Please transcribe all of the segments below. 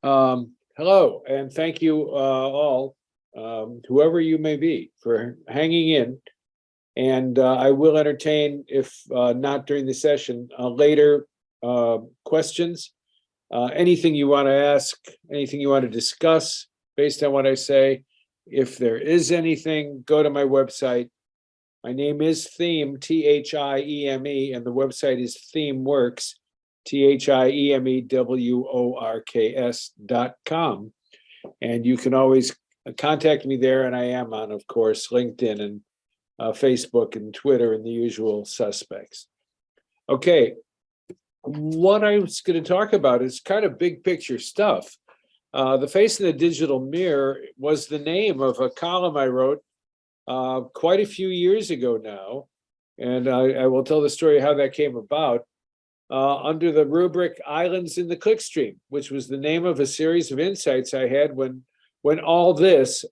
Hello, and thank you all, whoever you may be, for hanging in. And I will entertain, if not during the session, later questions. Anything you want to ask, anything you want to discuss based on what I say. If there is anything, go to my website. My name is Thieme, Thieme, and the website is ThiemeWorks, ThiemeWorks.com. And you can always contact me there, and I am on, of course, LinkedIn and Facebook and Twitter and the usual suspects. Okay, what I was going to talk about is kind of big picture stuff. The Face in the Digital Mirror was the name of a column I wrote quite a few years ago now, and I will tell the story how that came about. Under the rubric Islands in the Clickstream, which was the name of a series of insights I had when all this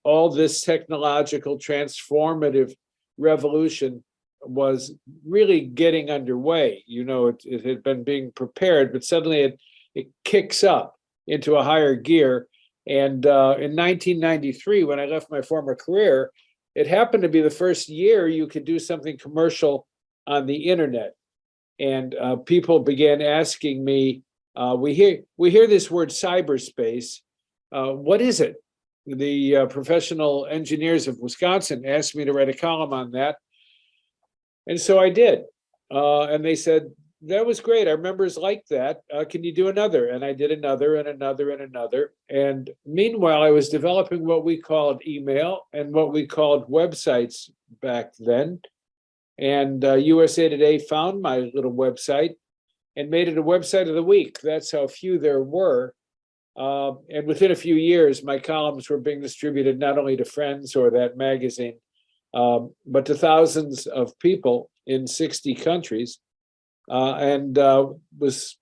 technological transformative revolution was really getting underway. You know, it had been being prepared, but suddenly it kicks up into a higher gear. And in 1993, when I left my former career, it happened to be the first year you could do something commercial on the internet. And people began asking me, we hear this word cyberspace. What is it? The professional engineers of Wisconsin asked me to write a column on that. And so I did. And they said, that was great. Our members liked that. Can you do another? And I did another and another and another. And meanwhile, I was developing what we called email and what we called websites back then. And USA Today found my little website and made it a website of the week. That's how few there were. And within a few years, my columns were being distributed not only to friends or that magazine, but to thousands of people in 60 countries, and was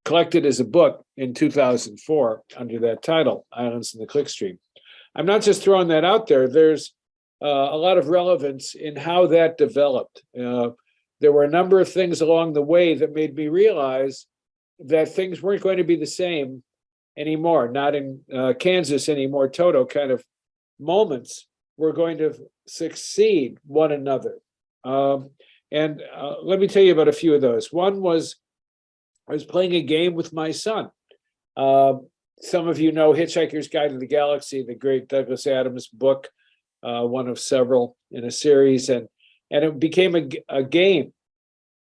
collected as a book in 2004 under that title, Islands in the Clickstream. I'm not just throwing that out there. There's a lot of relevance in how that developed. There were a number of things along the way that made me realize that things weren't going to be the same anymore, not in Kansas anymore. Toto kind of moments were going to succeed one another. And let me tell you about a few of those. One was, I was playing a game with my son. Some of you know Hitchhiker's Guide to the Galaxy, the great Douglas Adams book, one of several in a series, and it became a game.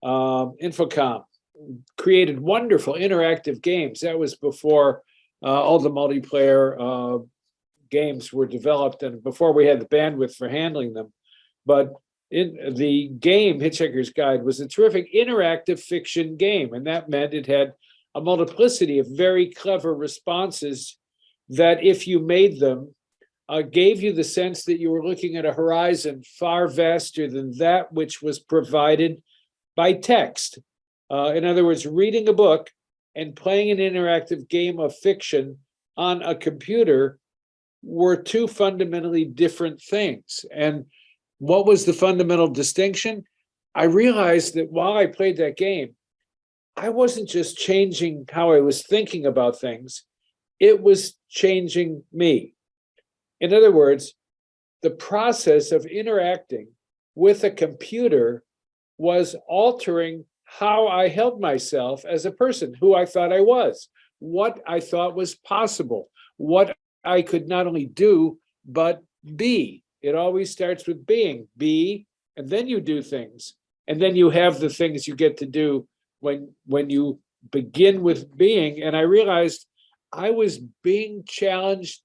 Infocom created wonderful interactive games. That was before all the multiplayer games were developed and before we had the bandwidth for handling them. But in the game, Hitchhiker's Guide was a terrific interactive fiction game, and that meant it had a multiplicity of very clever responses that, if you made them, gave you the sense that you were looking at a horizon far vaster than that which was provided by text. In other words, reading a book and playing an interactive game of fiction on a computer were two fundamentally different things. And what was the fundamental distinction? I realized that while I played that game, I wasn't just changing how I was thinking about things, it was changing me. In other words, the process of interacting with a computer was altering how I held myself as a person, who I thought I was, what I thought was possible, what I could not only do, but be. It always starts with being. Be, and then you do things. And then you have the things you get to do when you begin with being. And I realized I was being challenged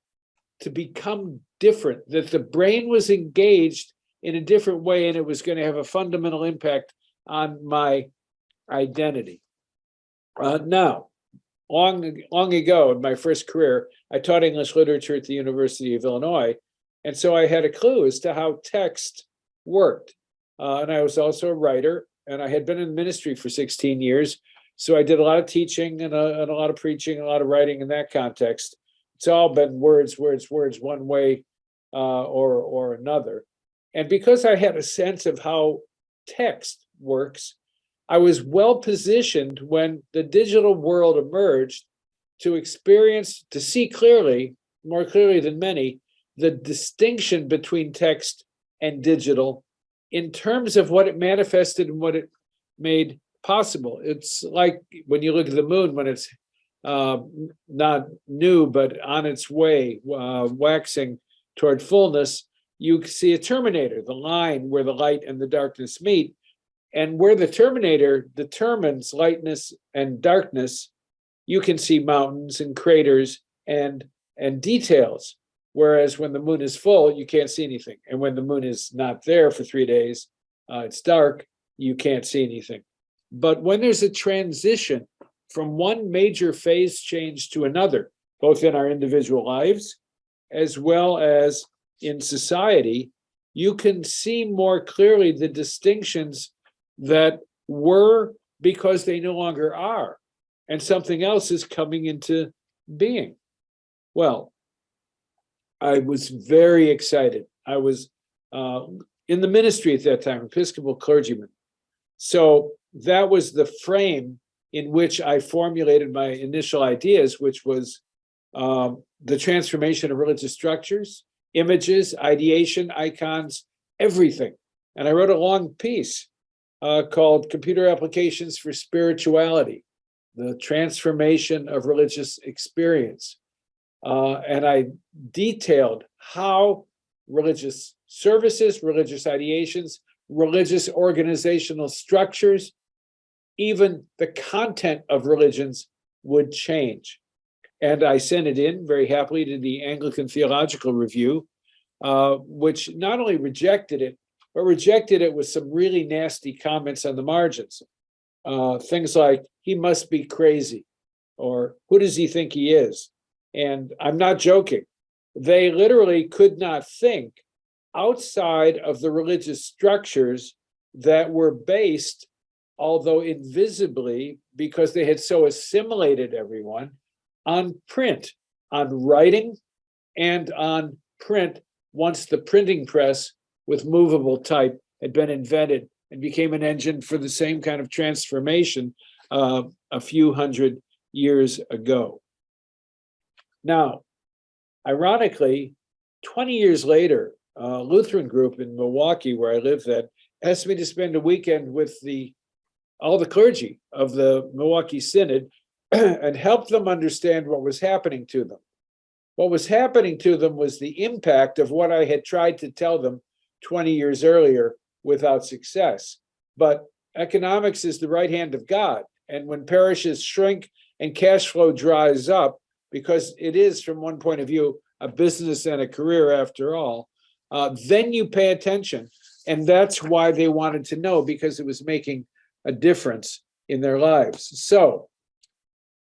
to become different, that the brain was engaged in a different way, and it was going to have a fundamental impact on my identity. Now, long ago in my first career, I taught English literature at the University of Illinois, and so I had a clue as to how text worked. And I was also a writer, and I had been in ministry for 16 years, so I did a lot of teaching and a lot of preaching, a lot of writing in that context. It's all been words, one way or another. And because I had a sense of how text works, I was well positioned when the digital world emerged to experience, to see clearly, more clearly than many, the distinction between text and digital in terms of what it manifested and what it made possible. It's like when you look at the moon, when it's not new, but on its way, waxing toward fullness, you see a terminator, the line where the light and the darkness meet. And where the terminator determines lightness and darkness, you can see mountains and craters and details. Whereas when the moon is full, you can't see anything. And when the moon is not there for 3 days, it's dark, you can't see anything. But when there's a transition from one major phase change to another, both in our individual lives as well as in society, you can see more clearly the distinctions that were because they no longer are, and something else is coming into being. Well, I was very excited. I was in the ministry at that time, Episcopal clergyman. So that was the frame in which I formulated my initial ideas, which was the transformation of religious structures, images, ideation, icons, everything. And I wrote a long piece called Computer Applications for Spirituality, the transformation of religious experience. And I detailed how religious services, religious ideations, religious organizational structures, even the content of religions would change. And I sent it in very happily to the Anglican Theological Review, which not only rejected it, but rejected it with some really nasty comments on the margins. Things like, he must be crazy, or who does he think he is? And I'm not joking. They literally could not think outside of the religious structures that were based, although invisibly, because they had so assimilated everyone, on print, on writing, and on print once the printing press with movable type had been invented and became an engine for the same kind of transformation a few hundred years ago. Now, ironically, 20 years later, a Lutheran group in Milwaukee, where I live, that asked me to spend a weekend with all the clergy of the Milwaukee Synod and help them understand what was happening to them. What was happening to them was the impact of what I had tried to tell them 20 years earlier without success. But economics is the right hand of God. And when parishes shrink and cash flow dries up, because it is, from one point of view, a business and a career after all, then you pay attention. And that's why they wanted to know, because it was making a difference in their lives. So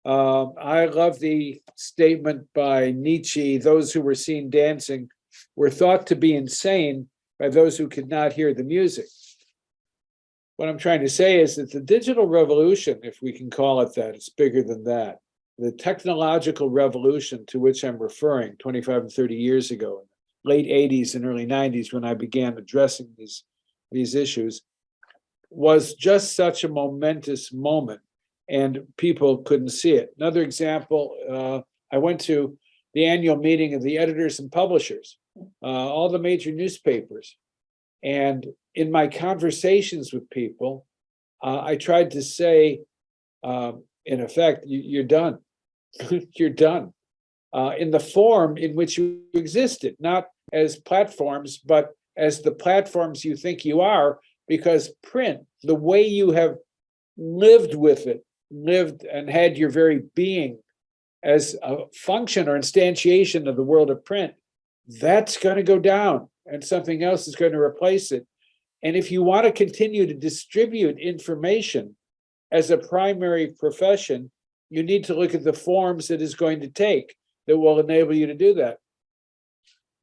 I love the statement by Nietzsche, those who were seen dancing were thought to be insane by those who could not hear the music. What I'm trying to say is that the digital revolution, if we can call it that, it's bigger than that. The technological revolution to which I'm referring 25 and 30 years ago, late 80s and early 90s, when I began addressing these issues, was just such a momentous moment, and people couldn't see it. Another example, I went to the annual meeting of the editors and publishers, all the major newspapers. And in my conversations with people, I tried to say, in effect, you're done. You're done. In the form in which you existed, not as platforms, but as the platforms you think you are, because print, the way you have lived with it, lived and had your very being as a function or instantiation of the world of print, that's going to go down and something else is going to replace it. And if you want to continue to distribute information as a primary profession, you need to look at the forms it is going to take that will enable you to do that.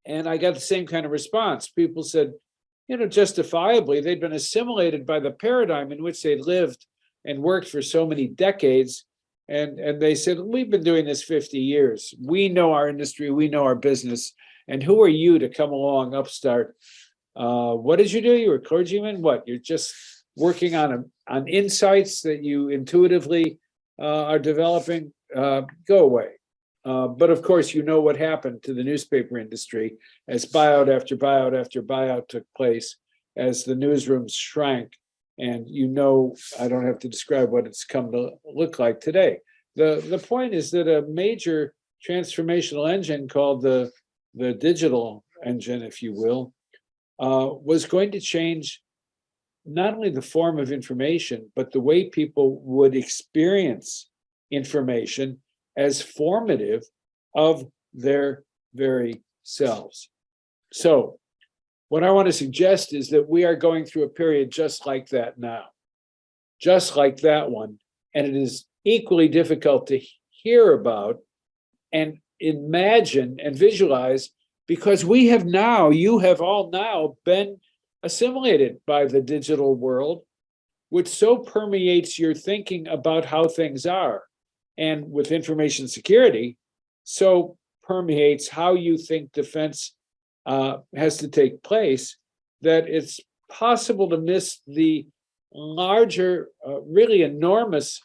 And I got the same kind of response. People said, justifiably, they'd been assimilated by the paradigm in which they lived and worked for so many decades. And they said, we've been doing this 50 years. We know our industry, we know our business. And who are you to come along, upstart? What did you do? You were a clergyman? What? You're just working on insights that you intuitively are developing go away. But of course, you know what happened to the newspaper industry as buyout after buyout after buyout took place, as the newsrooms shrank. And you know, I don't have to describe what it's come to look like today. The point is that a major transformational engine called the digital engine, if you will, was going to change not only the form of information, but the way people would experience information as formative of their very selves. So what I want to suggest is that we are going through a period just like that now, just like that one. And it is equally difficult to hear about and imagine and visualize, because we have now, you have all now been assimilated by the digital world, which so permeates your thinking about how things are. And with information security, so permeates how you think defense has to take place, that it's possible to miss the larger, really enormous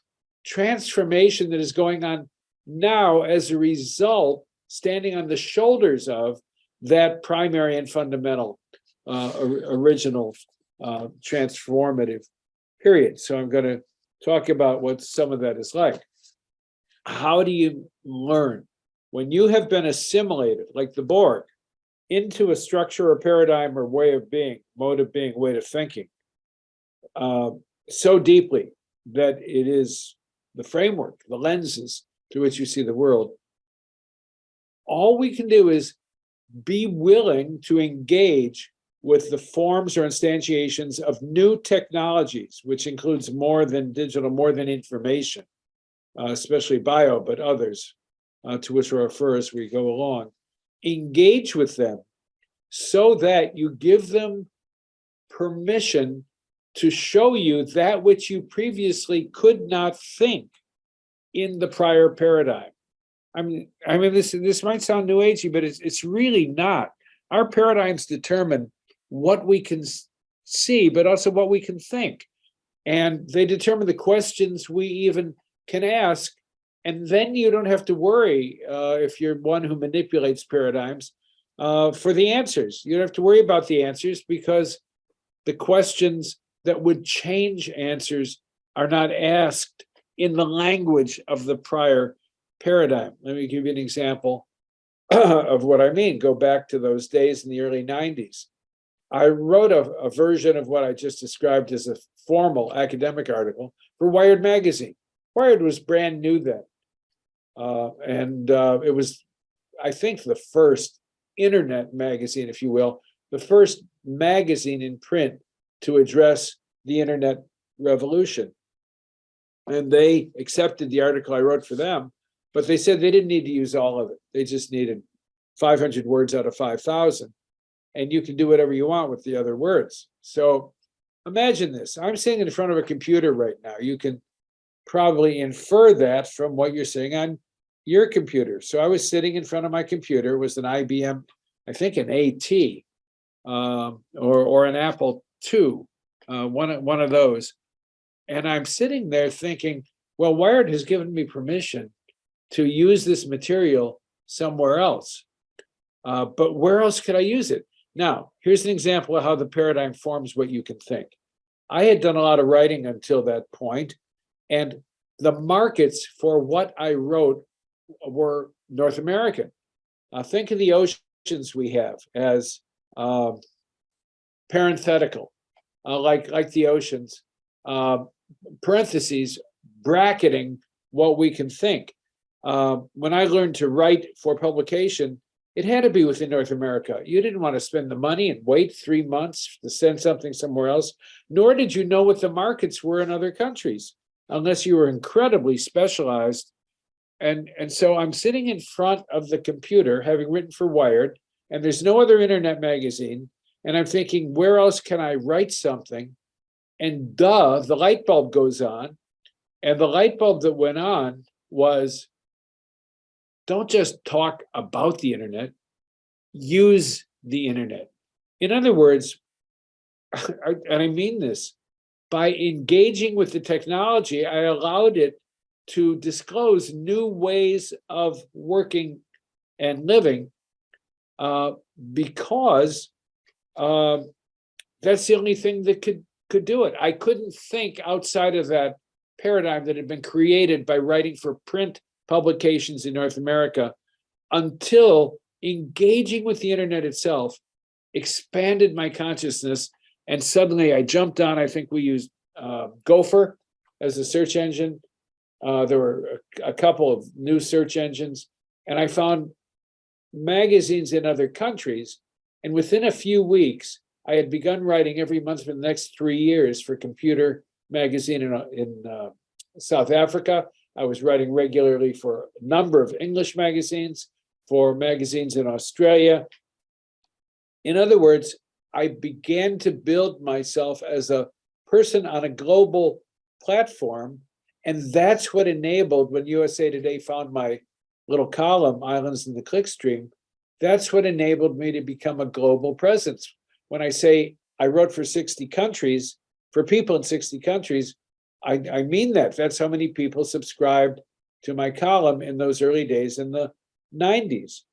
transformation that is going on now as a result, standing on the shoulders of that primary and fundamental original transformative period. So I'm going to talk about what some of that is like. How do you learn? When you have been assimilated, like the Borg, into a structure or paradigm or way of being, mode of being, way of thinking, so deeply that it is the framework, the lenses through which you see the world, all we can do is be willing to engage with the forms or instantiations of new technologies, which includes more than digital, more than information, especially bio, but others to which we'll refer as we go along. Engage with them so that you give them permission to show you that which you previously could not think in the prior paradigm. I mean, this might sound new agey, but it's really not. Our paradigms determine what we can see, but also what we can think. And they determine the questions we even can ask. And then you don't have to worry, if you're one who manipulates paradigms, for the answers. You don't have to worry about the answers, because the questions that would change answers are not asked in the language of the prior paradigm. Let me give you an example of what I mean. Go back to those days in the early 90s. I wrote a version of what I just described as a formal academic article for Wired magazine. Wired was brand new then. It was, I think, the first internet magazine, if you will, the first magazine in print to address the internet revolution. And they accepted the article I wrote for them, but they said they didn't need to use all of it. They just needed 500 words out of 5,000. And you can do whatever you want with the other words. So imagine this. I'm sitting in front of a computer right now. You can probably infer that from what you're seeing on your computer. So I was sitting in front of my computer. It was an IBM, I think an AT, or an Apple II, one of those. And I'm sitting there thinking, well, Wired has given me permission to use this material somewhere else. But where else could I use it? Now, here's an example of how the paradigm forms what you can think. I had done a lot of writing until that point, and the markets for what I wrote were North American. Think of the oceans we have as parenthetical, like the oceans, parentheses, bracketing what we can think. When I learned to write for publication, it had to be within North America. You didn't want to spend the money and wait 3 months to send something somewhere else, nor did you know what the markets were in other countries, unless you were incredibly specialized. And so I'm sitting in front of the computer, having written for Wired, and there's no other internet magazine. And I'm thinking, where else can I write something? And the light bulb goes on. And the light bulb that went on was, don't just talk about the internet, use the internet. In other words, and I mean this, by engaging with the technology, I allowed it to disclose new ways of working and living, because that's the only thing that could do it. I couldn't think outside of that paradigm that had been created by writing for print publications in North America, until engaging with the internet itself expanded my consciousness. And suddenly I jumped on, I think we used Gopher as a search engine. There were a couple of new search engines, and I found magazines in other countries. And within a few weeks, I had begun writing every month for the next 3 years for Computer Magazine in South Africa. I was writing regularly for a number of English magazines, for magazines in Australia. In other words, I began to build myself as a person on a global platform. And that's what enabled, when USA Today found my little column, Islands in the Clickstream, that's what enabled me to become a global presence. When I say I wrote for 60 countries, for people in 60 countries, I mean that. That's how many people subscribed to my column in those early days in the 90s.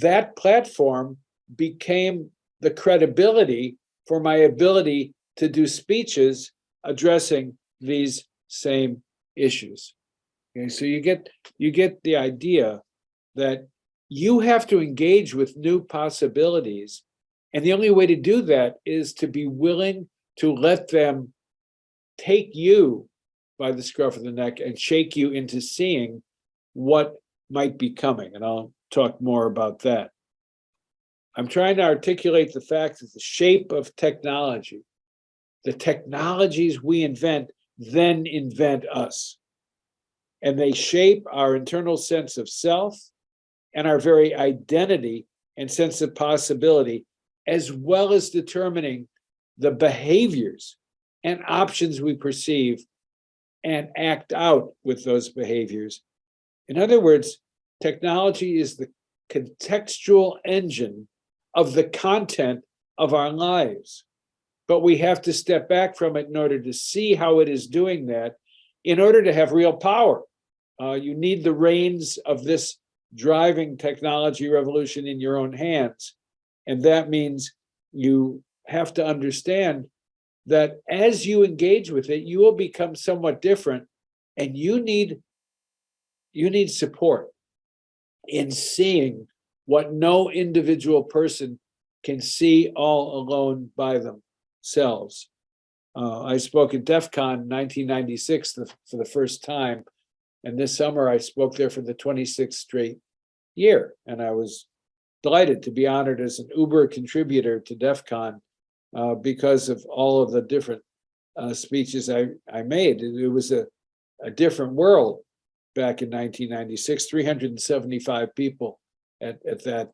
That platform became the credibility for my ability to do speeches addressing these same issues. Okay, so you get the idea that you have to engage with new possibilities, and the only way to do that is to be willing to let them take you by the scruff of the neck and shake you into seeing what might be coming. And I'll talk more about that. I'm trying to articulate the fact that the shape of technology, the technologies we invent, then invent us. And they shape our internal sense of self and our very identity and sense of possibility, as well as determining the behaviors and options we perceive and act out with those behaviors. In other words, technology is the contextual engine of the content of our lives. But we have to step back from it in order to see how it is doing that, in order to have real power. You need the reins of this driving technology revolution in your own hands. And that means you have to understand that as you engage with it, you will become somewhat different, and you need support in seeing what no individual person can see all alone by themselves. I spoke at DEF CON 1996 for the first time, and this summer I spoke there for the 26th straight year, and I was delighted to be honored as an Uber contributor to DEF CON because of all of the different speeches I made. It was a different world back in 1996, 375 people at that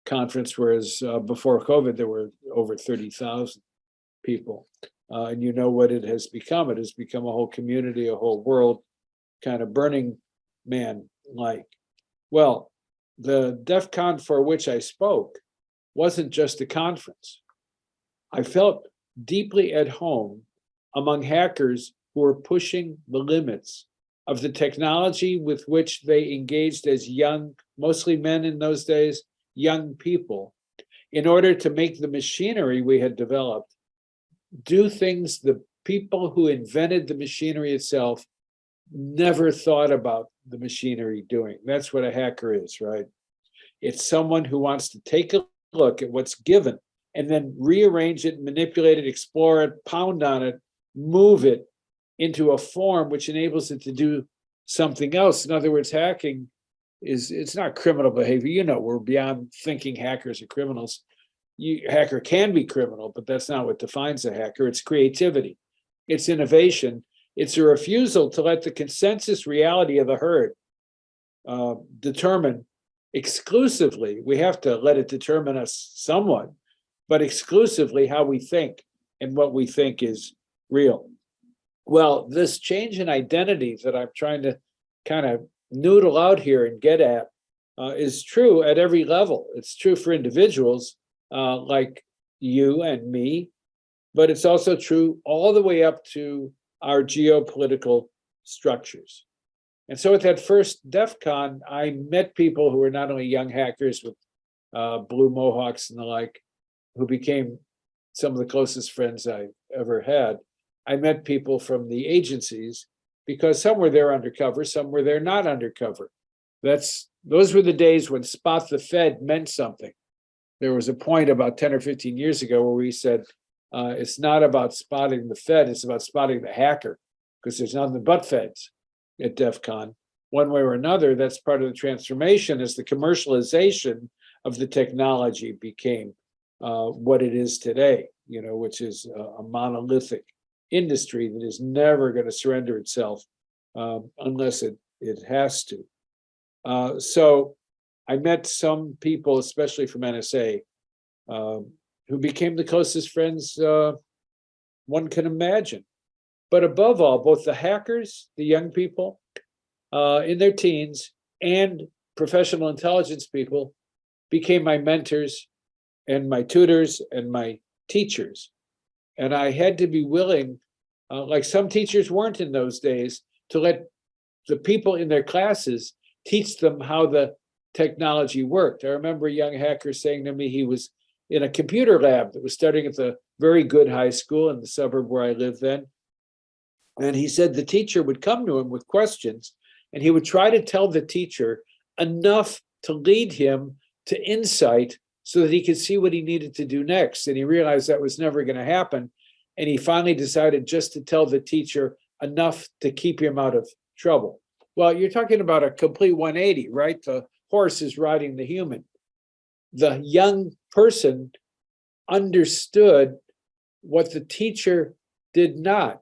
conference, whereas before COVID, there were over 30,000 people. And you know what it has become. It has become a whole community, a whole world, kind of Burning Man-like. Well, the DEF CON for which I spoke wasn't just a conference. I felt deeply at home among hackers who were pushing the limits of the technology with which they engaged as young, mostly men in those days, young people, in order to make the machinery we had developed do things the people who invented the machinery itself never thought about the machinery doing. That's what a hacker is, right? It's someone who wants to take a look at what's given and then rearrange it, manipulate it, explore it, pound on it, move it into a form which enables it to do something else. In other words, hacking it's not criminal behavior. You know, we're beyond thinking hackers are criminals. Hacker can be criminal, but that's not what defines a hacker. It's creativity. It's innovation. It's a refusal to let the consensus reality of the herd determine exclusively. We have to let it determine us somewhat, but exclusively how we think and what we think is real. Well, this change in identity that I'm trying to kind of noodle out here and get at is true at every level. It's true for individuals like you and me, but it's also true all the way up to our geopolitical structures. And so at that first DEF CON, I met people who were not only young hackers with blue mohawks and the like, who became some of the closest friends I ever had. I met people from the agencies because some were there undercover, some were there not undercover. Those were the days when spot the Fed meant something. There was a point about 10 or 15 years ago where we said, it's not about spotting the Fed, it's about spotting the hacker, because there's nothing but Feds at DEF CON. One way or another, that's part of the transformation as the commercialization of the technology became what it is today, which is a monolithic industry that is never going to surrender itself unless it has to. So I met some people, especially from NSA, who became the closest friends one can imagine. But above all, both the hackers, the young people in their teens, and professional intelligence people became my mentors and my tutors and my teachers. And I had to be willing, like some teachers weren't in those days, to let the people in their classes teach them how the technology worked. I remember a young hacker saying to me he was in a computer lab that was starting at the very good high school in the suburb where I lived then. And he said the teacher would come to him with questions, and he would try to tell the teacher enough to lead him to insight so that he could see what he needed to do next. And he realized that was never going to happen. And he finally decided just to tell the teacher enough to keep him out of trouble. Well, you're talking about a complete 180, right? The horse is riding the human. The young person understood what the teacher did not.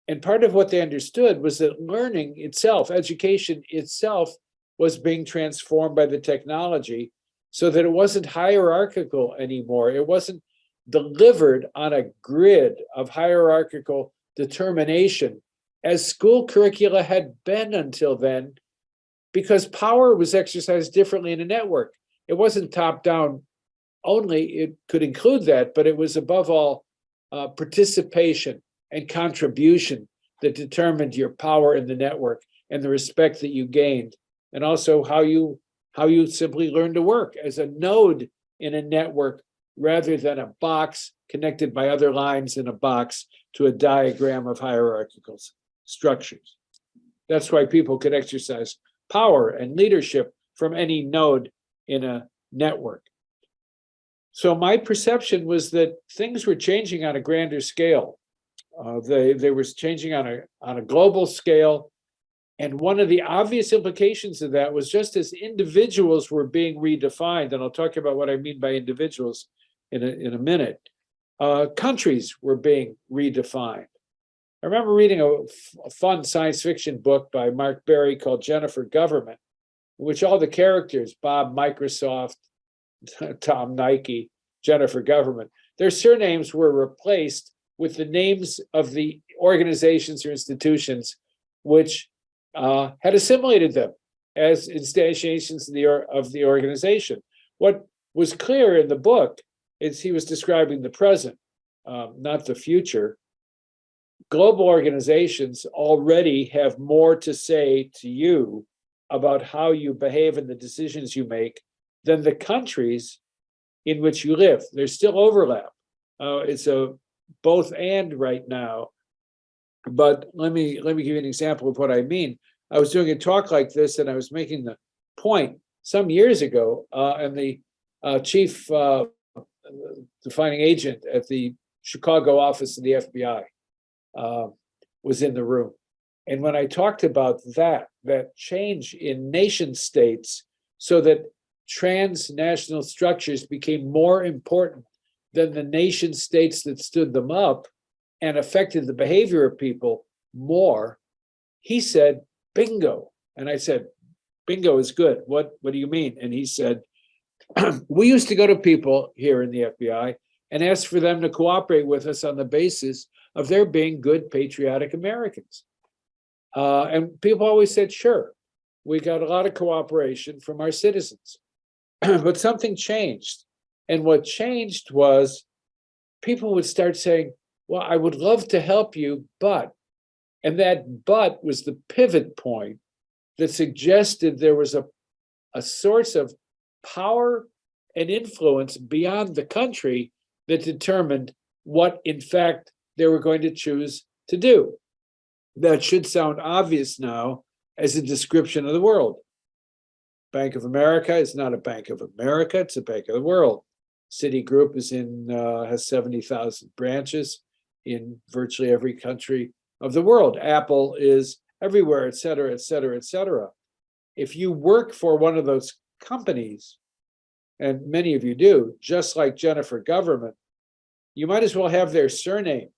And part of what they understood was that learning itself, education itself, was being transformed by the technology so that it wasn't hierarchical anymore. It wasn't delivered on a grid of hierarchical determination as school curricula had been until then, because power was exercised differently in a network. It wasn't top down only, it could include that, but it was above all participation and contribution that determined your power in the network and the respect that you gained, and also how you simply learn to work as a node in a network rather than a box connected by other lines in a box to a diagram of hierarchical structures. That's why people could exercise power and leadership from any node in a network. So my perception was that things were changing on a grander scale. They were changing on a global scale. And one of the obvious implications of that was just as individuals were being redefined, and I'll talk about what I mean by individuals in a minute, countries were being redefined. I remember reading a fun science fiction book by Mark Berry called Jennifer Government, in which all the characters, Bob Microsoft, Tom Nike, Jennifer Government, their surnames were replaced with the names of the organizations or institutions which had assimilated them as instantiations of the organization. What was clear in the book is he was describing the present, not the future. Global organizations already have more to say to you about how you behave and the decisions you make than the countries in which you live. There's still overlap. It's a both and right now. But let me give you an example of what I mean. I was doing a talk like this, and I was making the point some years ago, and the chief defining agent at the Chicago office of the FBI was in the room. And when I talked about that change in nation states so that transnational structures became more important than the nation states that stood them up and affected the behavior of people more, he said, bingo. And I said, bingo is good. What do you mean? And he said, we used to go to people here in the FBI and ask for them to cooperate with us on the basis of their being good, patriotic Americans. And people always said, sure, we got a lot of cooperation from our citizens. But something changed. And what changed was people would start saying, well, I would love to help you, but, and that but was the pivot point that suggested there was a source of power and influence beyond the country that determined what, in fact, they were going to choose to do. That should sound obvious now as a description of the world. Bank of America is not a Bank of America, it's a Bank of the world. Citigroup is has 70,000 branches in virtually every country of the world. Apple is everywhere, et cetera, et cetera, et cetera. If you work for one of those companies, and many of you do, just like Jennifer Government, you might as well have their surname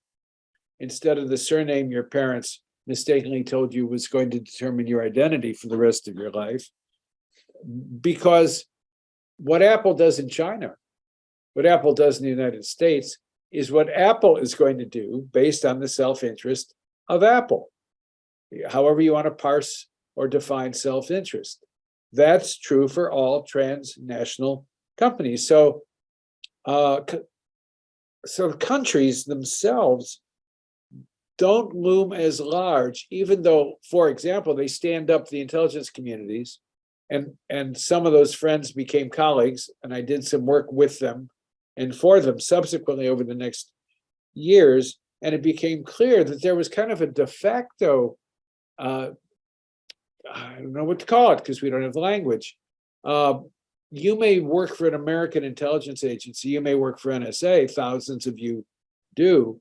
instead of the surname your parents mistakenly told you was going to determine your identity for the rest of your life. Because what Apple does in China, what Apple does in the United States, is what Apple is going to do based on the self-interest of Apple. However you want to parse or define self-interest. That's true for all transnational companies. So countries themselves don't loom as large, even though, for example, they stand up the intelligence communities, and some of those friends became colleagues, and I did some work with them and for them subsequently over the next years, and it became clear that there was kind of a de facto, I don't know what to call it because we don't have the language. You may work for an American intelligence agency, you may work for NSA, thousands of you do,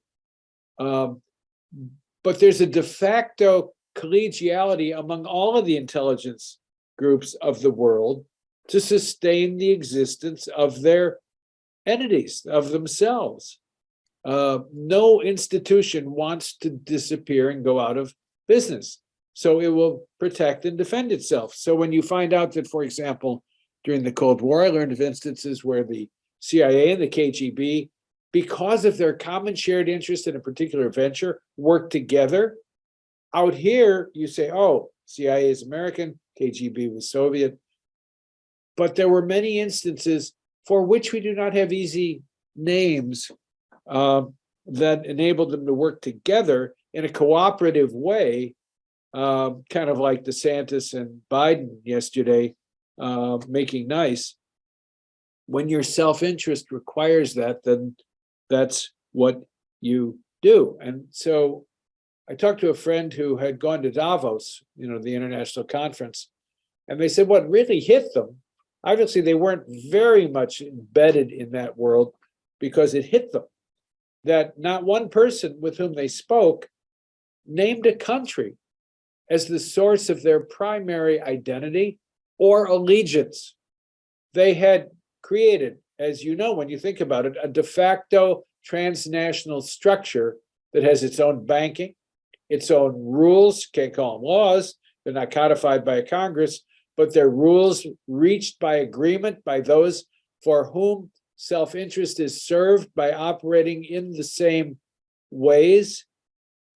but there's a de facto collegiality among all of the intelligence groups of the world to sustain the existence of their entities, of themselves. No institution wants to disappear and go out of business. So it will protect and defend itself. So when you find out that, for example, during the Cold War, I learned of instances where the CIA and the KGB, because of their common shared interest in a particular venture, worked together. Out here, you say, oh, CIA is American, KGB was Soviet. But there were many instances for which we do not have easy names that enabled them to work together in a cooperative way, kind of like DeSantis and Biden yesterday, making nice. When your self-interest requires that, then that's what you do. And so I talked to a friend who had gone to Davos, the international conference, and they said what really hit them, obviously they weren't very much embedded in that world because it hit them, that not one person with whom they spoke named a country as the source of their primary identity or allegiance. They had created, as you know, when you think about it, a de facto transnational structure that has its own banking, its own rules, can't call them laws, they're not codified by a Congress, but they're rules reached by agreement by those for whom self-interest is served by operating in the same ways.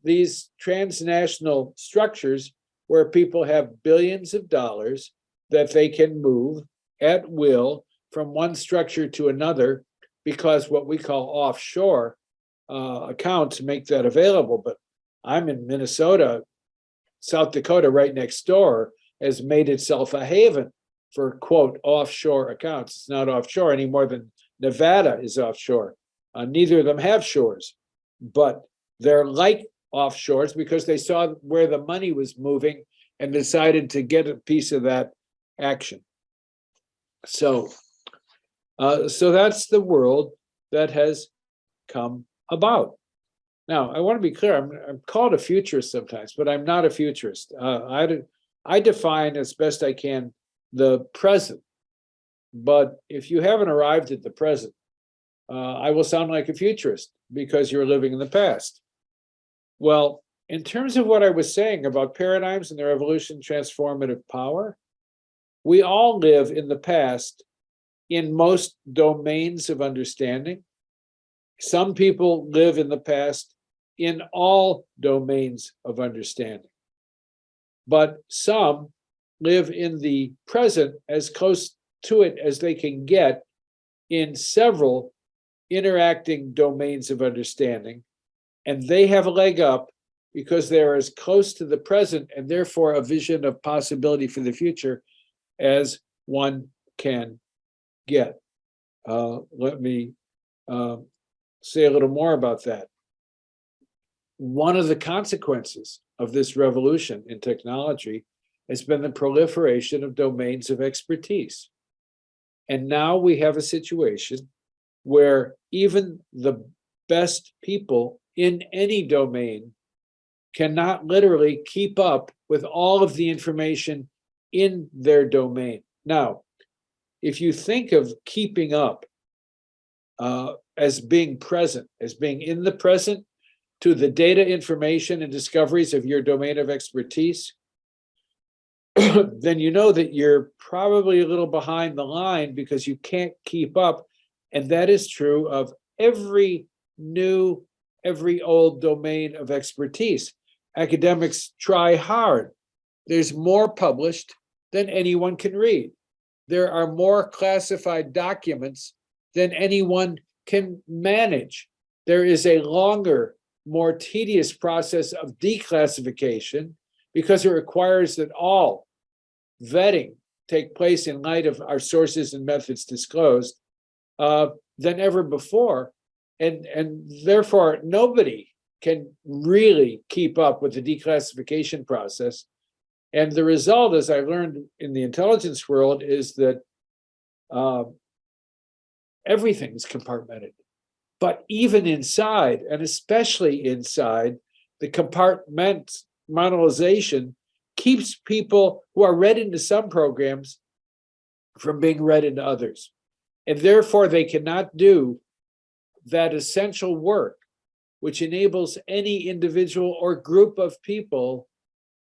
These transnational structures where people have billions of dollars that they can move at will from one structure to another, because what we call offshore accounts make that available. But I'm in Minnesota, South Dakota, right next door, has made itself a haven for, quote, offshore accounts. It's not offshore any more than Nevada is offshore. Neither of them have shores, but they're like offshores because they saw where the money was moving and decided to get a piece of that action. So that's the world that has come about. Now, I want to be clear, I'm called a futurist sometimes, but I'm not a futurist. I define as best I can the present. But if you haven't arrived at the present, I will sound like a futurist because you're living in the past. Well, in terms of what I was saying about paradigms and their evolution, transformative power, we all live in the past in most domains of understanding. Some people live in the past in all domains of understanding. But some live in the present as close to it as they can get in several interacting domains of understanding. And they have a leg up because they're as close to the present and therefore a vision of possibility for the future as one can get. Let me say a little more about that. One of the consequences of this revolution in technology has been the proliferation of domains of expertise. And now we have a situation where even the best people in any domain cannot literally keep up with all of the information in their domain. Now, if you think of keeping up as being present, as being in the present to the data, information, and discoveries of your domain of expertise, then you know that you're probably a little behind the line because you can't keep up. And that is true of every new, every old domain of expertise. Academics try hard. There's more published than anyone can read. There are more classified documents than anyone can manage. There is a longer, more tedious process of declassification because it requires that all vetting take place in light of our sources and methods disclosed than ever before. And therefore, nobody can really keep up with the declassification process. And the result, as I learned in the intelligence world, is that everything is compartmented. But even inside, and especially inside, the compartmentalization keeps people who are read into some programs from being read into others. And therefore, they cannot do that essential work which enables any individual or group of people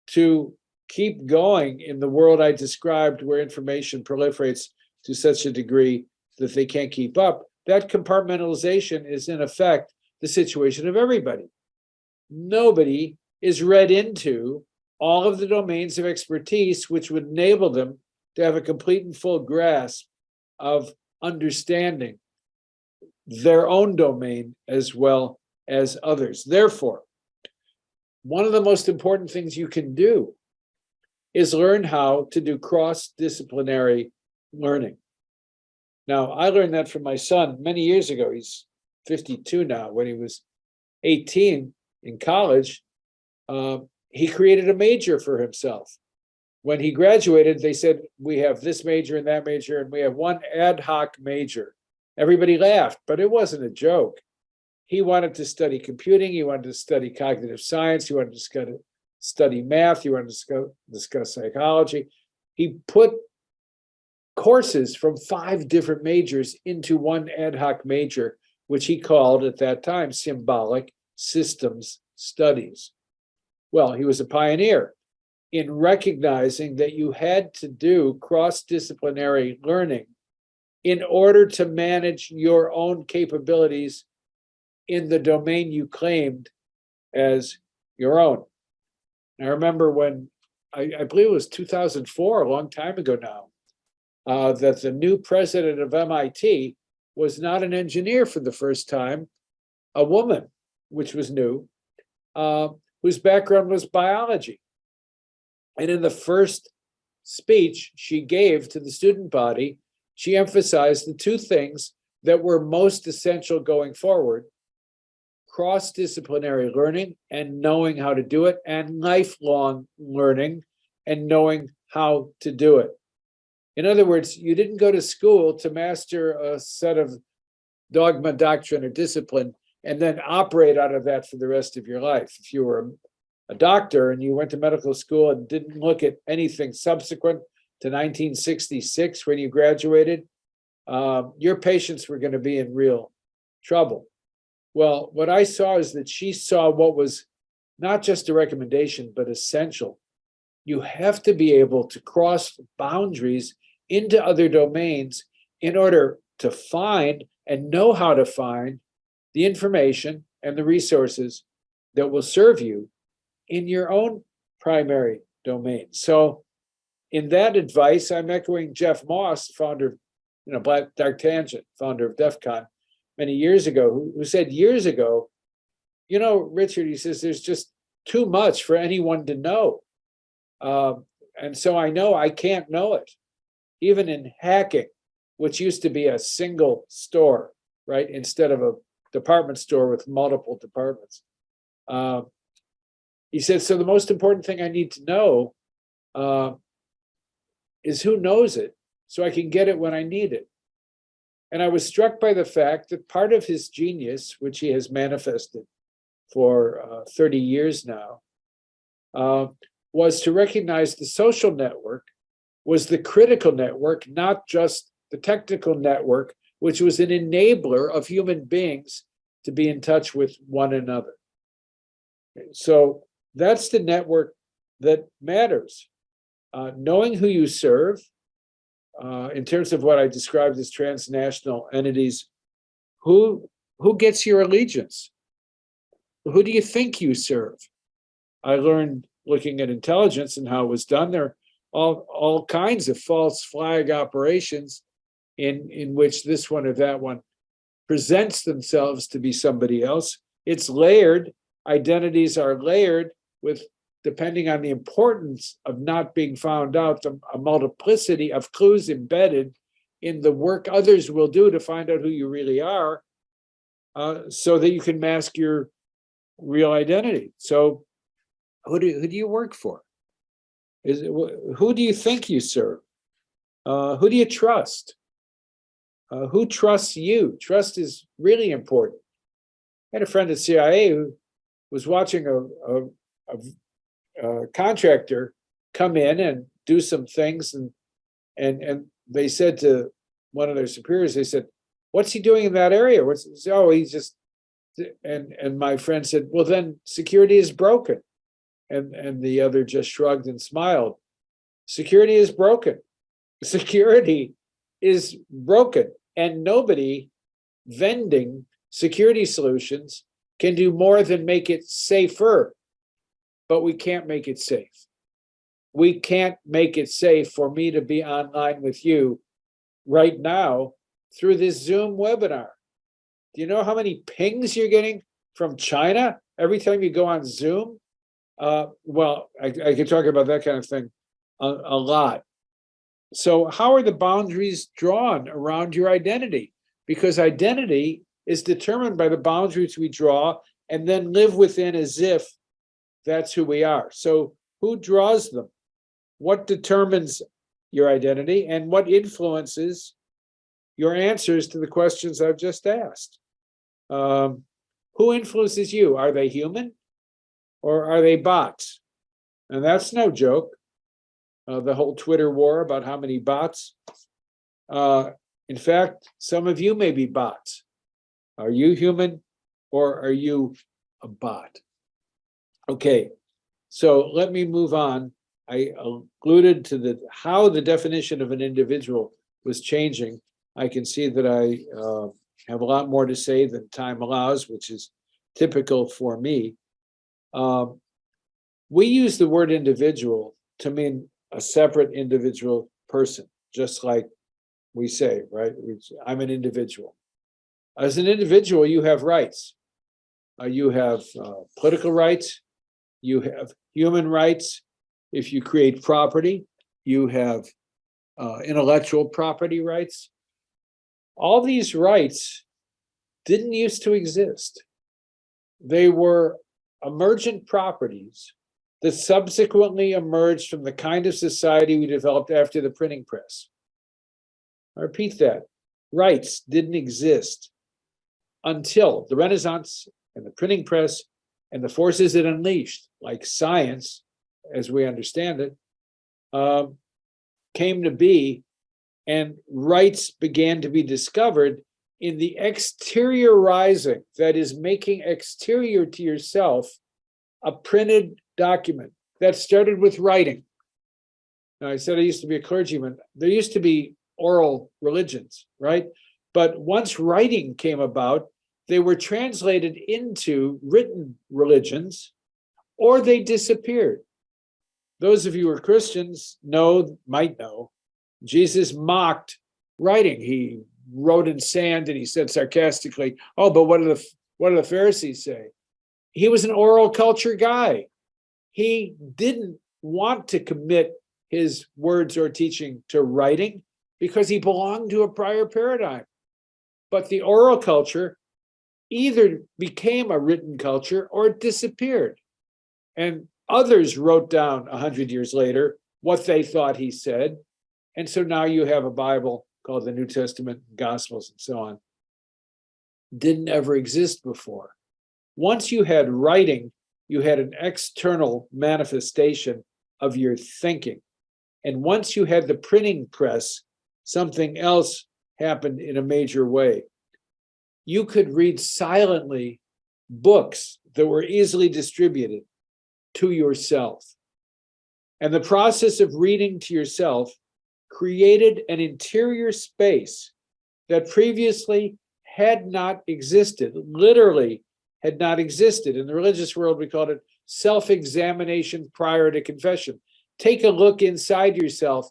to keep going in the world I described, where information proliferates to such a degree that they can't keep up. That compartmentalization is, in effect, the situation of everybody. Nobody is read into all of the domains of expertise which would enable them to have a complete and full grasp of understanding their own domain as well as others. Therefore, one of the most important things you can do is learn how to do cross-disciplinary learning. Now, I learned that from my son many years ago. He's 52 now. When he was 18 in college, he created a major for himself. When he graduated, they said, we have this major and that major, and we have one ad hoc major. Everybody laughed, but it wasn't a joke. He wanted to study computing. He wanted to study cognitive science. He wanted to study math. He wanted to discuss psychology. He put courses from 5 different majors into one ad hoc major, which he called at that time symbolic systems studies. Well, he was a pioneer in recognizing that you had to do cross-disciplinary learning in order to manage your own capabilities in the domain you claimed as your own. I remember when, I believe it was 2004, a long time ago now, that the new president of MIT was not an engineer for the first time, a woman, which was new, whose background was biology. And in the first speech she gave to the student body, she emphasized the 2 things that were most essential going forward: cross-disciplinary learning and knowing how to do it, and lifelong learning and knowing how to do it. In other words, you didn't go to school to master a set of dogma, doctrine, or discipline and then operate out of that for the rest of your life. If you were a doctor and you went to medical school and didn't look at anything subsequent to 1966 when you graduated, your patients were going to be in real trouble. Well, what I saw is that she saw what was not just a recommendation, but essential. You have to be able to cross boundaries into other domains in order to find and know how to find the information and the resources that will serve you in your own primary domain. So in that advice, I'm echoing Jeff Moss, founder of Black Dark Tangent, founder of DEF CON, many years ago, who said years ago, Richard, he says, there's just too much for anyone to know. And so I know I can't know it. Even in hacking, which used to be a single store, right, instead of a department store with multiple departments. He said, so the most important thing I need to know is who knows it, so I can get it when I need it. And I was struck by the fact that part of his genius, which he has manifested for 30 years now, was to recognize the social network was the critical network, not just the technical network, which was an enabler of human beings to be in touch with one another. So that's the network that matters. Knowing who you serve, in terms of what I described as transnational entities, who gets your allegiance? Who do you think you serve? I learned looking at intelligence and how it was done. There are all kinds of false flag operations in which this one or that one presents themselves to be somebody else. It's layered. Identities are layered with, depending on the importance of not being found out, a multiplicity of clues embedded in the work others will do to find out who you really are, so that you can mask your real identity. So who do you work for? Who do you think you serve? Who do you trust? Who trusts you? Trust is really important. I had a friend at CIA who was watching a contractor come in and do some things, and they said to one of their superiors, they said, "What's he doing in that area?" Oh, he's just, and my friend said, "Well, then security is broken." And the other just shrugged and smiled. Security is broken. Security is broken, and nobody vending security solutions can do more than make it safer. But we can't make it safe. We can't make it safe for me to be online with you right now through this Zoom webinar. Do you know how many pings you're getting from China every time you go on Zoom? Well, I could talk about that kind of thing a lot. So how are the boundaries drawn around your identity? Because identity is determined by the boundaries we draw and then live within as if that's who we are. So who draws them? What determines your identity, and what influences your answers to the questions I've just asked? Who influences you? Are they human or are they bots? And that's no joke. The whole Twitter war about how many bots. In fact, some of you may be bots. Are you human or are you a bot? Okay, so let me move on. I alluded to how the definition of an individual was changing. I can see that I have a lot more to say than time allows, which is typical for me. We use the word individual to mean a separate individual person, just like we say, right? I'm an individual. As an individual, you have rights. You have political rights. You have human rights. If you create property, you have intellectual property rights. All these rights didn't used to exist. They were emergent properties that subsequently emerged from the kind of society we developed after the printing press. I repeat that. Rights didn't exist until the Renaissance and the printing press and the forces it unleashed, like science, as we understand it, came to be, and rights began to be discovered in the exteriorizing, that is, making exterior to yourself a printed document. That started with writing. Now, I said I used to be a clergyman. There used to be oral religions, right? But once writing came about, they were translated into written religions, or they disappeared. Those of you who are Christians might know, Jesus mocked writing. He wrote in sand and he said sarcastically, "Oh, but what do the Pharisees say?" He was an oral culture guy. he didn't want to commit his words or teaching to writing because he belonged to a prior paradigm. But the oral culture either became a written culture or it disappeared. And others wrote down 100 years later what they thought he said. And so now you have a Bible called the New Testament, Gospels, and so on. Didn't ever exist before. Once you had writing, you had an external manifestation of your thinking. And once you had the printing press, something else happened in a major way. You could read silently books that were easily distributed to yourself. And the process of reading to yourself created an interior space that previously had not existed, literally had not existed. In the religious world, we called it self-examination prior to confession. Take a look inside yourself.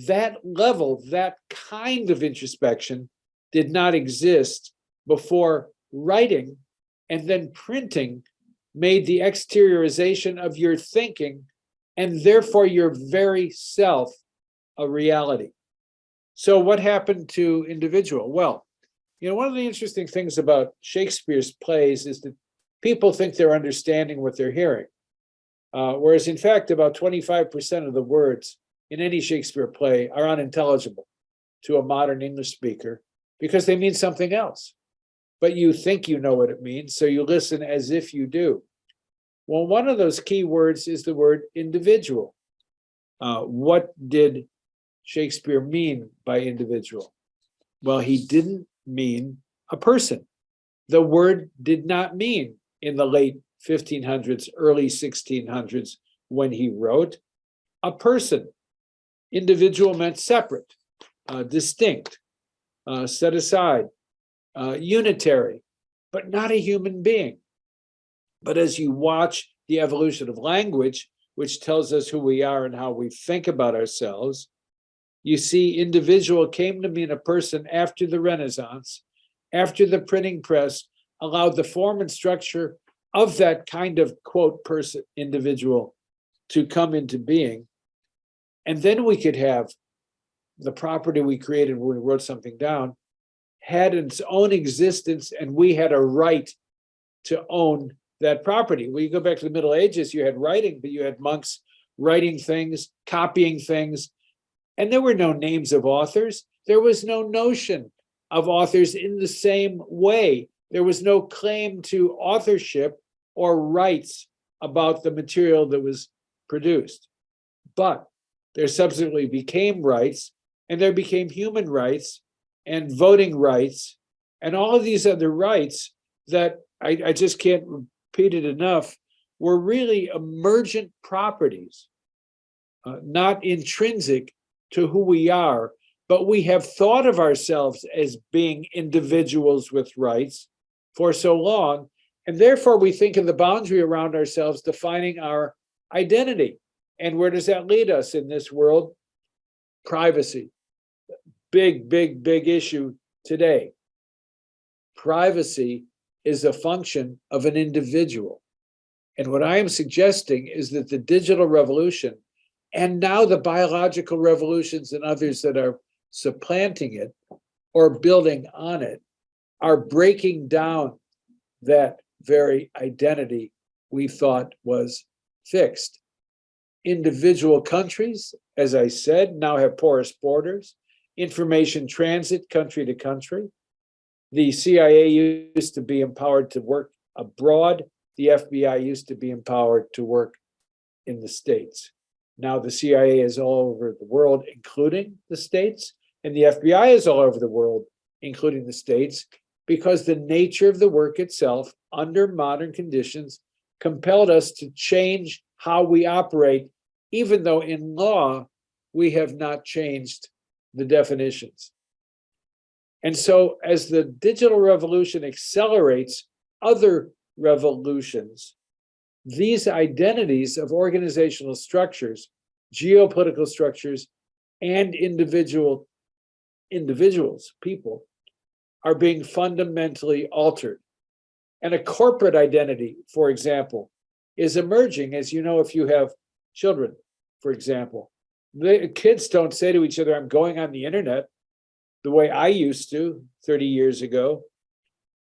That level, that kind of introspection did not exist before writing and then printing made the exteriorization of your thinking and therefore your very self a reality. So what happened to individual? Well, one of the interesting things about Shakespeare's plays is that people think they're understanding what they're hearing. Whereas in fact, about 25% of the words in any Shakespeare play are unintelligible to a modern English speaker because they mean something else. But you think you know what it means, so you listen as if you do. Well, one of those key words is the word individual. What did Shakespeare mean by individual? Well, he didn't mean a person. The word did not mean in the late 1500s, early 1600s, when he wrote, a person. Individual meant separate, distinct, set aside, unitary, but not a human being. But as you watch the evolution of language, which tells us who we are and how we think about ourselves, you see individual came to mean a person after the Renaissance, after the printing press allowed the form and structure of that kind of, quote, person, individual to come into being. And then we could have the property we created when we wrote something down had its own existence, and we had a right to own that property. When you go back to the Middle Ages, you had writing, but you had monks writing things, copying things, and there were no names of authors. There was no notion of authors in the same way. There was no claim to authorship or rights about the material that was produced. But there subsequently became rights, and there became human rights and voting rights and all of these other rights that I just can't repeat it enough, were really emergent properties, not intrinsic to who we are, but we have thought of ourselves as being individuals with rights for so long, and therefore we think of the boundary around ourselves defining our identity. And where does that lead us in this world? Privacy. Big, big, big issue today. Privacy is a function of an individual. And what I am suggesting is that the digital revolution, and now the biological revolutions and others that are supplanting it or building on it, are breaking down that very identity we thought was fixed. Individual countries, as I said, now have porous borders, information transit country to country. The CIA used to be empowered to work abroad. The FBI used to be empowered to work in the States. Now the CIA is all over the world, including the States, and the FBI is all over the world, including the States, because the nature of the work itself, under modern conditions, compelled us to change how we operate, even though in law, we have not changed the definitions. And so as the digital revolution accelerates other revolutions, these identities of organizational structures, geopolitical structures, and individuals, people, are being fundamentally altered. And a corporate identity, for example, is emerging, as you know, if you have children, for example. The kids don't say to each other, I'm going on the internet the way I used to 30 years ago.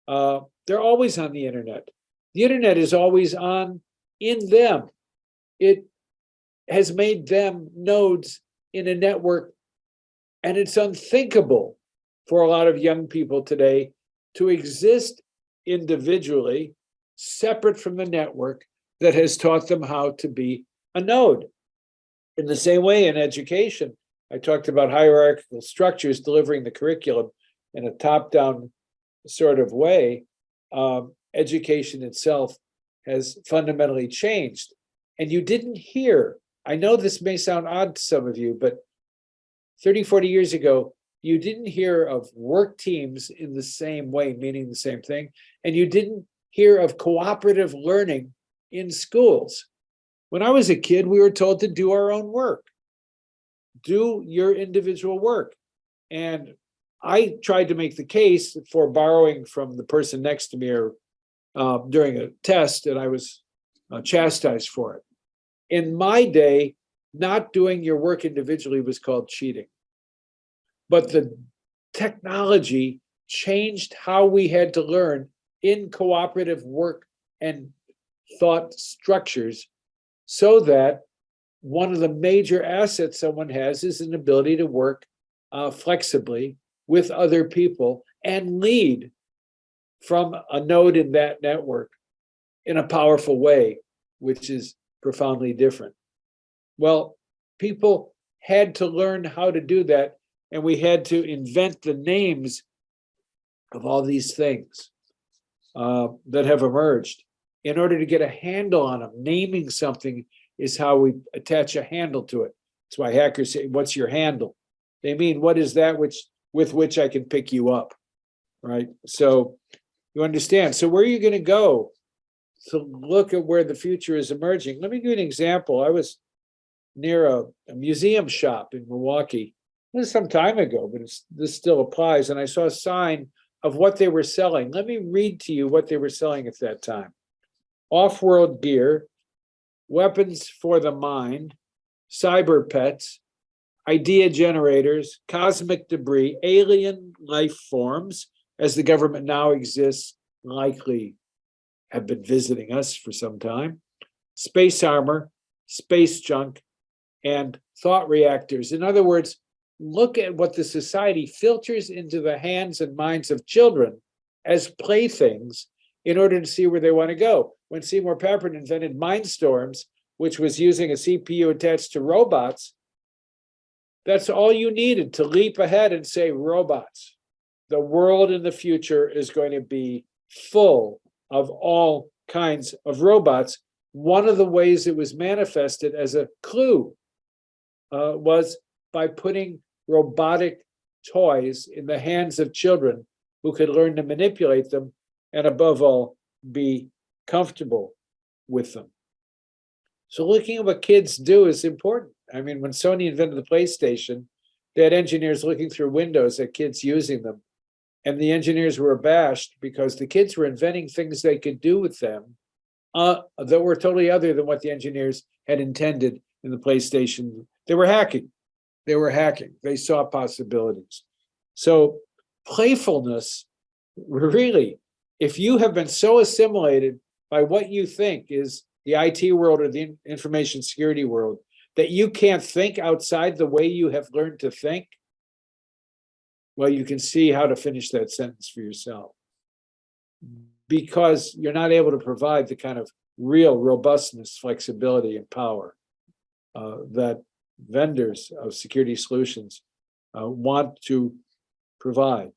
They're always on the internet. The internet is always on in them. It has made them nodes in a network, and it's unthinkable for a lot of young people today to exist individually, separate from the network that has taught them how to be a node. In the same way, in education, I talked about hierarchical structures delivering the curriculum in a top-down sort of way. Education itself has fundamentally changed. And you didn't hear, I know this may sound odd to some of you, but 30, 40 years ago, you didn't hear of work teams in the same way, meaning the same thing. And you didn't hear of cooperative learning in schools. When I was a kid, we were told to do our own work. Do your individual work. And I tried to make the case for borrowing from the person next to me or during a test, and I was chastised for it. In my day, not doing your work individually was called cheating. But the technology changed how we had to learn in cooperative work and thought structures, so that one of the major assets someone has is an ability to work flexibly with other people and lead from a node in that network in a powerful way, which is profoundly different. Well, people had to learn how to do that, and we had to invent the names of all these things that have emerged in order to get a handle on them. Naming something is how we attach a handle to it. That's why hackers say, what's your handle? They mean, what is that with which I can pick you up, right? So you understand. So where are you going to go to look at where the future is emerging? Let me give you an example. I was near a museum shop in Milwaukee. This is some time ago, but this still applies. And I saw a sign of what they were selling. Let me read to you what they were selling at that time. Off-world gear, weapons for the mind, cyber pets, idea generators, cosmic debris, alien life forms, as the government now exists, likely have been visiting us for some time, space armor, space junk, and thought reactors. In other words, look at what the society filters into the hands and minds of children as playthings in order to see where they want to go. When Seymour Papert invented Mindstorms, which was using a CPU attached to robots, that's all you needed to leap ahead and say robots. The world in the future is going to be full of all kinds of robots. One of the ways it was manifested as a clue was by putting robotic toys in the hands of children who could learn to manipulate them and, above all, be comfortable with them. So looking at what kids do is important. I mean, when Sony invented the PlayStation, they had engineers looking through windows at kids using them. And the engineers were abashed because the kids were inventing things they could do with them that were totally other than what the engineers had intended in the PlayStation. They were hacking. They saw possibilities. So playfulness, really, if you have been so assimilated by what you think is the IT world or the information security world that you can't think outside the way you have learned to think, well, you can see how to finish that sentence for yourself. Because you're not able to provide the kind of real robustness, flexibility, and power that vendors of security solutions want to provide.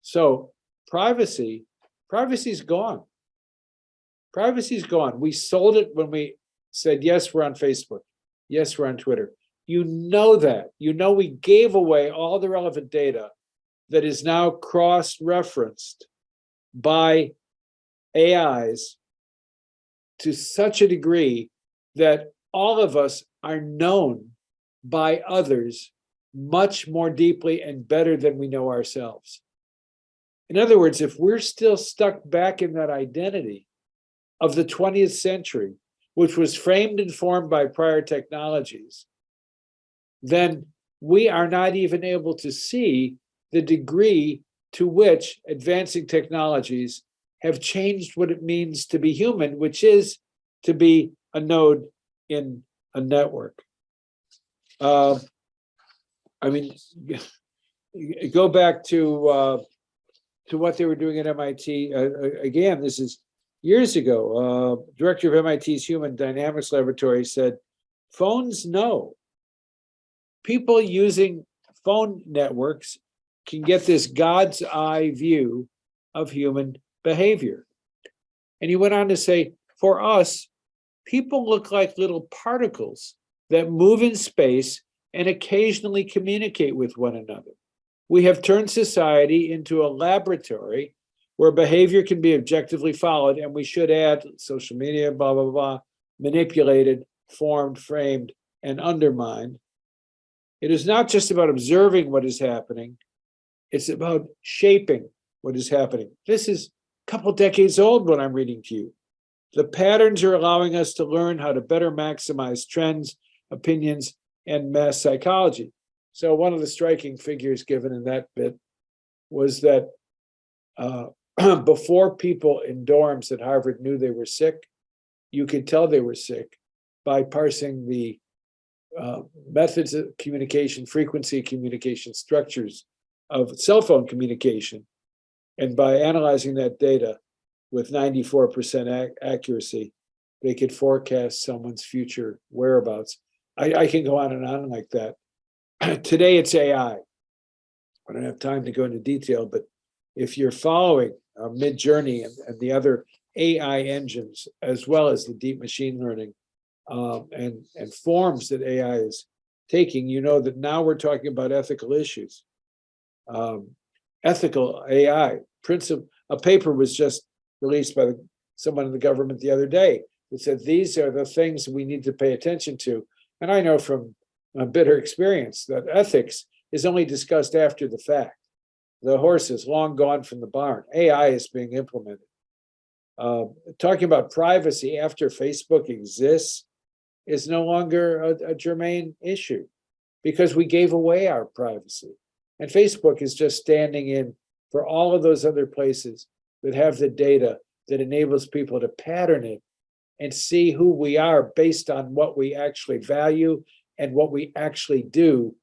So privacy's gone. Privacy's gone. We sold it when we said, yes, we're on Facebook. Yes, we're on Twitter. You know that. You know we gave away all the relevant data that is now cross-referenced by AIs to such a degree that all of us are known by others much more deeply and better than we know ourselves. In other words, if we're still stuck back in that identity of the 20th century, which was framed and formed by prior technologies, then we are not even able to see the degree to which advancing technologies have changed what it means to be human, which is to be a node in a network. I mean, go back to what they were doing at MIT. Again, this is years ago. Director of MIT's Human Dynamics Laboratory said, phones know. People using phone networks can get this God's eye view of human behavior. And he went on to say, for us, people look like little particles that move in space and occasionally communicate with one another. We have turned society into a laboratory where behavior can be objectively followed, and we should add social media, blah, blah, blah, manipulated, formed, framed, and undermined. It is not just about observing what is happening, it's about shaping what is happening. This is a couple decades old when I'm reading to you. The patterns are allowing us to learn how to better maximize trends, opinions, and mass psychology. So one of the striking figures given in that bit was that before people in dorms at Harvard knew they were sick, you could tell they were sick by parsing the methods of communication, frequency of communication, structures of cell phone communication. And by analyzing that data with 94% accuracy, they could forecast someone's future whereabouts. I can go on like that. Today it's AI. I don't have time to go into detail, but if you're following Mid-Journey and the other AI engines, as well as the deep machine learning and forms that AI is taking, you know that now we're talking about ethical issues. Ethical AI. A paper was just released by someone in the government the other day that said these are the things we need to pay attention to. And I know from bitter experience that ethics is only discussed after the fact. The horse is long gone from the barn. AI is being implemented. Talking about privacy after Facebook exists is no longer a germane issue because we gave away our privacy. And Facebook is just standing in for all of those other places that have the data that enables people to pattern it and see who we are based on what we actually value and what we actually do,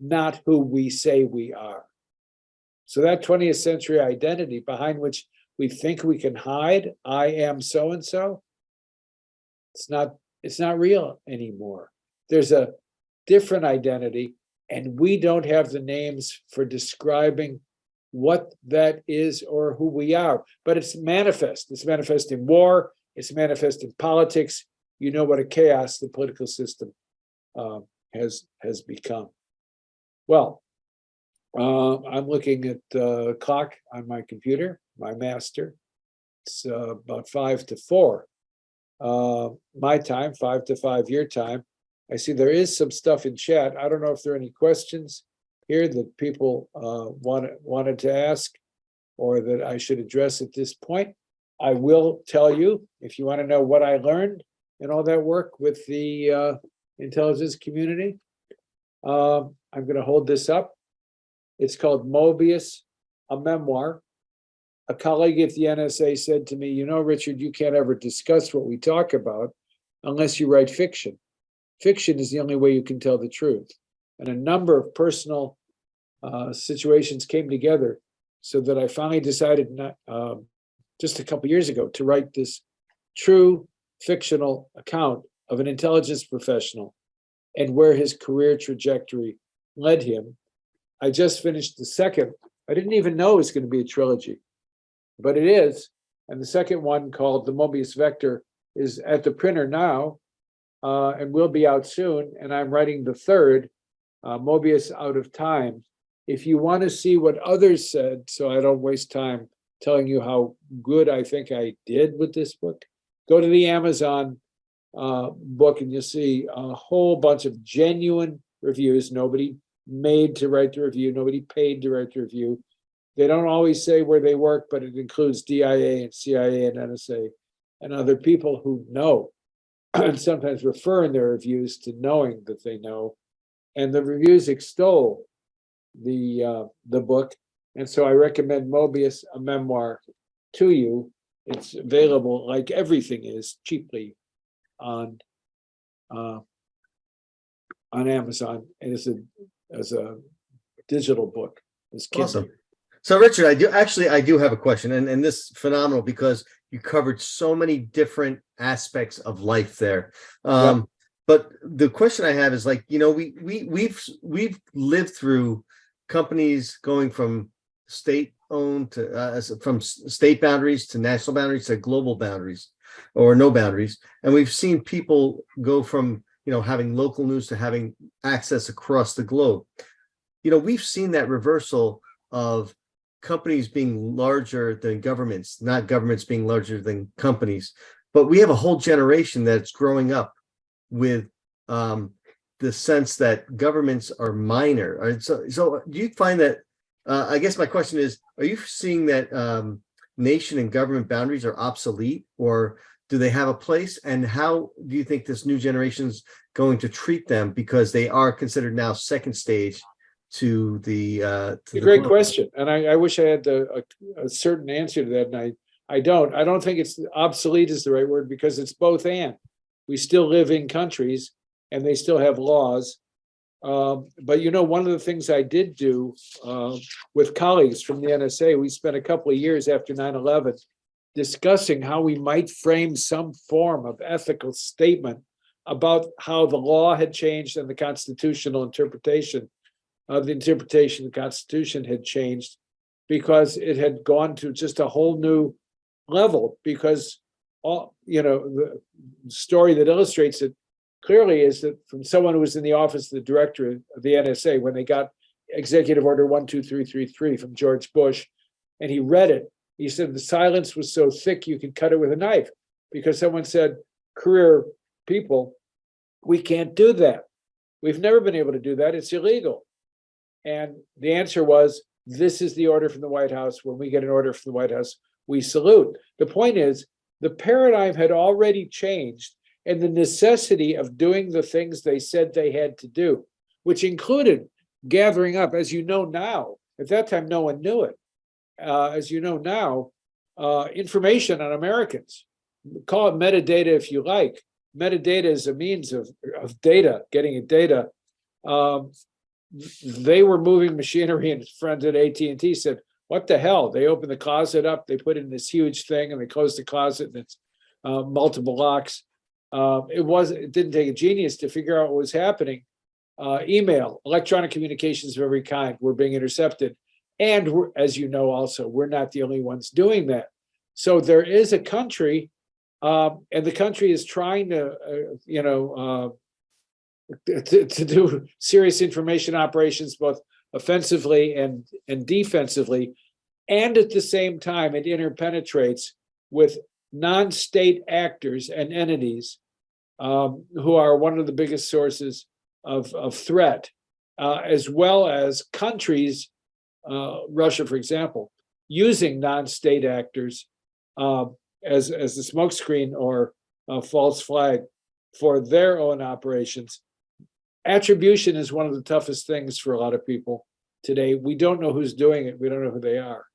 not who we say we are. So that 20th century identity behind which we think we can hide, I am so-and-so, it's not real anymore. There's a different identity, and we don't have the names for describing what that is or who we are. But it's manifest. It's manifest in war. It's manifest in politics. You know what a chaos the political system has become. Well, I'm looking at the clock on my computer, my master. It's about 5 to 4 my time, 5 to 5 your time. I see there is some stuff in chat. I don't know if there are any questions here that people wanted to ask or that I should address at this point. I will tell you, if you want to know what I learned in all that work with the intelligence community, I'm going to hold this up. It's called Mobius, a memoir. A colleague at the NSA said to me, you know, Richard, you can't ever discuss what we talk about unless you write fiction. Fiction is the only way you can tell the truth. And a number of personal situations came together so that I finally decided just a couple years ago to write this true fictional account of an intelligence professional and where his career trajectory led him. I just finished the second. I didn't even know it was going to be a trilogy, but it is. And the second one, called The Mobius Vector, is at the printer now and will be out soon. And I'm writing the third, Mobius Out of Time. If you want to see what others said, so I don't waste time telling you how good I think I did with this book, go to the Amazon book and you'll see a whole bunch of genuine reviews. Nobody made to write the review, nobody paid to write the review. They don't always say where they work, but it includes DIA and CIA and NSA and other people who know, and sometimes refer in their reviews to knowing that they know, and the reviews extol the book. And so I recommend Mobius, a memoir, to you. It's available, like everything is, cheaply on Amazon, and as a digital book. It's Awesome. So Richard, I do have a question, and this is phenomenal because you covered so many different aspects of life there. Yep. But the question I have is, like, we've lived through companies going from state owned to from state boundaries to national boundaries to global boundaries, or no boundaries, and we've seen people go from having local news to having access across the globe. We've seen that reversal of companies being larger than governments, not governments being larger than companies. But we have a whole generation that's growing up with the sense that governments are minor. So do you find that, I guess my question is, are you seeing that nation and government boundaries are obsolete, or do they have a place? And how do you think this new generation's going to treat them, because they are considered now second stage to the great question, and I wish I had a certain answer to that, and I don't think it's obsolete is the right word, because it's both and. We still live in countries and they still have laws, but one of the things I did do with colleagues from the NSA, we spent a couple of years after 9/11 discussing how we might frame some form of ethical statement about how the law had changed and the constitutional interpretation of the Constitution had changed, because it had gone to just a whole new level. Because the story that illustrates it clearly is that from someone who was in the office of the director of the NSA when they got Executive Order 12333 from George Bush, and he read it, he said the silence was so thick you could cut it with a knife, because someone said, career people, we can't do that. We've never been able to do that. It's illegal. And the answer was, this is the order from the White House. When we get an order from the White House, we salute. The point is, the paradigm had already changed, and the necessity of doing the things they said they had to do, which included gathering up, as you know now, at that time, no one knew it. As you know now, information on Americans, call it metadata if you like. Metadata is a means of data, getting at data. They were moving machinery, and friends at AT&T said, what the hell? They opened the closet up, they put in this huge thing, and they closed the closet, and it's multiple locks. It didn't take a genius to figure out what was happening. Email, electronic communications of every kind were being intercepted. And as you know, also, we're not the only ones doing that. So there is a country, and the country is trying to, to do serious information operations, both offensively and defensively. And at the same time, it interpenetrates with non-state actors and entities who are one of the biggest sources of threat, as well as countries, Russia, for example, using non-state actors as a smokescreen or a false flag for their own operations. Attribution is one of the toughest things for a lot of people today. We don't know who's doing it. We don't know who they are.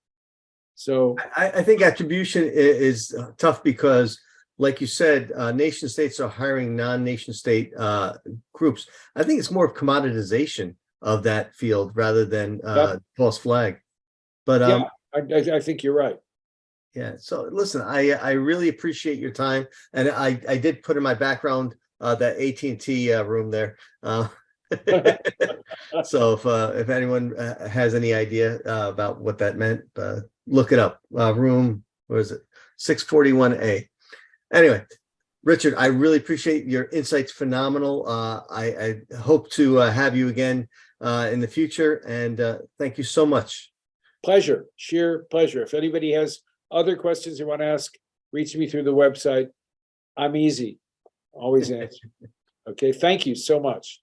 So I think attribution is tough because, like you said, nation states are hiring non-nation state groups. I think it's more of commoditization of that field rather than false flag. But I think you're right. Yeah. So listen, I really appreciate your time, and I did put in my background that AT&T room there. So if anyone has any idea about what that meant, look it up. Room, what is it? 641A. Anyway, Richard, I really appreciate your insights. Phenomenal. I hope to have you again in the future, and thank you so much. Pleasure, sheer pleasure. If anybody has other questions you want to ask, reach me through the website. I'm easy, always answer. Okay, thank you so much.